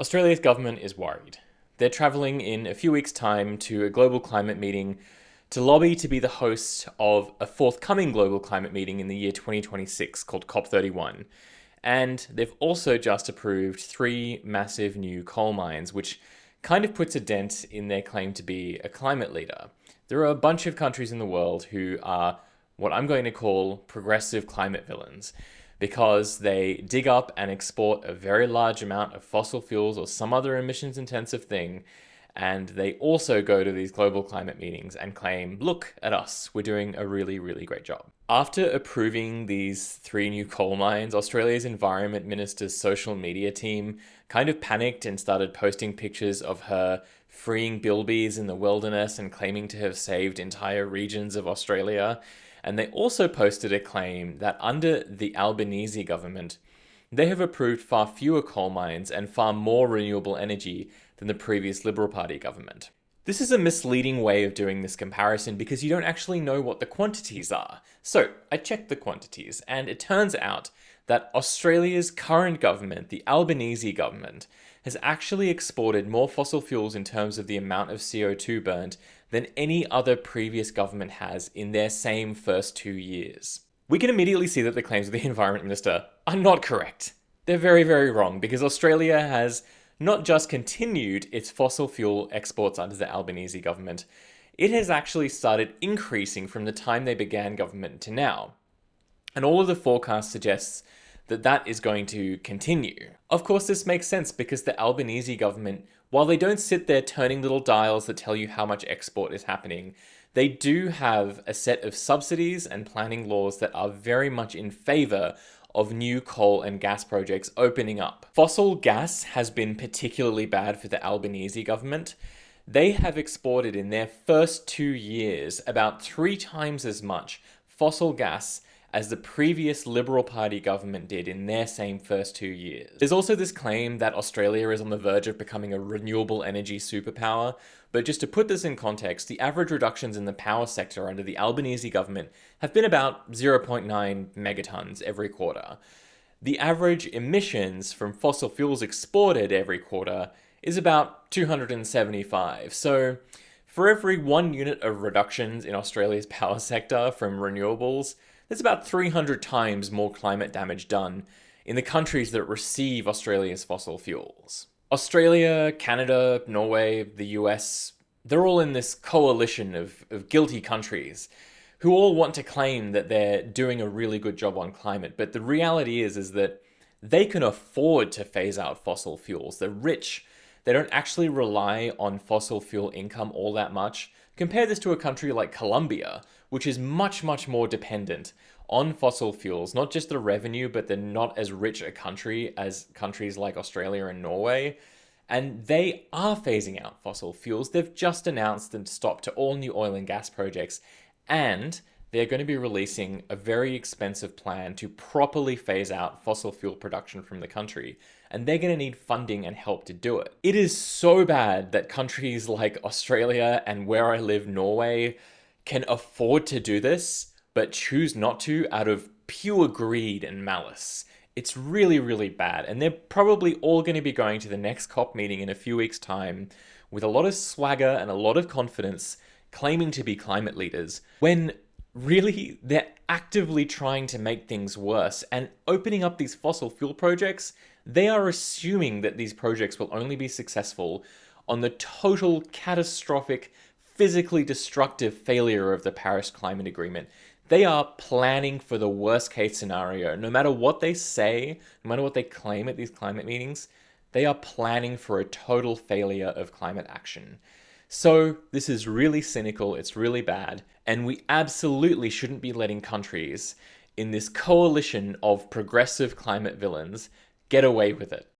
Australia's government is worried. They're travelling in a few weeks' time to a global climate meeting to lobby to be the host of a forthcoming global climate meeting in the year 2026 called COP31. And they've also just approved 3 massive new coal mines, which kind of puts a dent in their claim to be a climate leader. There are a bunch of countries in the world who are what I'm going to call progressive climate villains, because they dig up and export a very large amount of fossil fuels or some other emissions intensive thing, and they also go to these global climate meetings and claim, look at us, we're doing a really, really great job. After approving these 3 new coal mines, Australia's Environment Minister's social media team kind of panicked and started posting pictures of her freeing bilbies in the wilderness and claiming to have saved entire regions of Australia. And they also posted a claim that under the Albanese government, they have approved far fewer coal mines and far more renewable energy than the previous Liberal Party government. This is a misleading way of doing this comparison because you don't actually know what the quantities are. So I checked the quantities, and it turns out that Australia's current government, the Albanese government, has actually exported more fossil fuels in terms of the amount of CO2 burnt than any other previous government has in their same first 2 years. We can immediately see that the claims of the Environment Minister are not correct. They're very, very wrong, because Australia has not just continued its fossil fuel exports under the Albanese government, it has actually started increasing from the time they began government to now. And all of the forecasts suggests that that is going to continue. Of course, this makes sense because the Albanese government, while they don't sit there turning little dials that tell you how much export is happening, they do have a set of subsidies and planning laws that are very much in favour of new coal and gas projects opening up. Fossil gas has been particularly bad for the Albanese government. They have exported in their first 2 years about 3 times as much fossil gas as the previous Liberal Party government did in their same first 2 years. There's also this claim that Australia is on the verge of becoming a renewable energy superpower, but just to put this in context, the average reductions in the power sector under the Albanese government have been about 0.9 megatons every quarter. The average emissions from fossil fuels exported every quarter is about 275. So for every 1 unit of reductions in Australia's power sector from renewables, there's about 300 times more climate damage done in the countries that receive Australia's fossil fuels. Australia, Canada, Norway, the US, they're all in this coalition of guilty countries who all want to claim that they're doing a really good job on climate. But the reality is that they can afford to phase out fossil fuels. They're rich. They don't actually rely on fossil fuel income all that much. Compare this to a country like Colombia, which is much, much more dependent on fossil fuels, not just the revenue, but they're not as rich a country as countries like Australia and Norway. And they are phasing out fossil fuels. They've just announced a stop to all new oil and gas projects, and they're going to be releasing a very expensive plan to properly phase out fossil fuel production from the country. And they're going to need funding and help to do it. It is so bad that countries like Australia and where I live, Norway, can afford to do this, but choose not to out of pure greed and malice. It's really, really bad. And they're probably all going to be going to the next COP meeting in a few weeks' time with a lot of swagger and a lot of confidence, claiming to be climate leaders, when really they're actively trying to make things worse. And opening up these fossil fuel projects, they are assuming that these projects will only be successful on the total catastrophic, physically destructive failure of the Paris Climate Agreement. They are planning for the worst case scenario. No matter what they say, no matter what they claim at these climate meetings, they are planning for a total failure of climate action. So this is really cynical, it's really bad, and we absolutely shouldn't be letting countries in this coalition of progressive climate villains get away with it.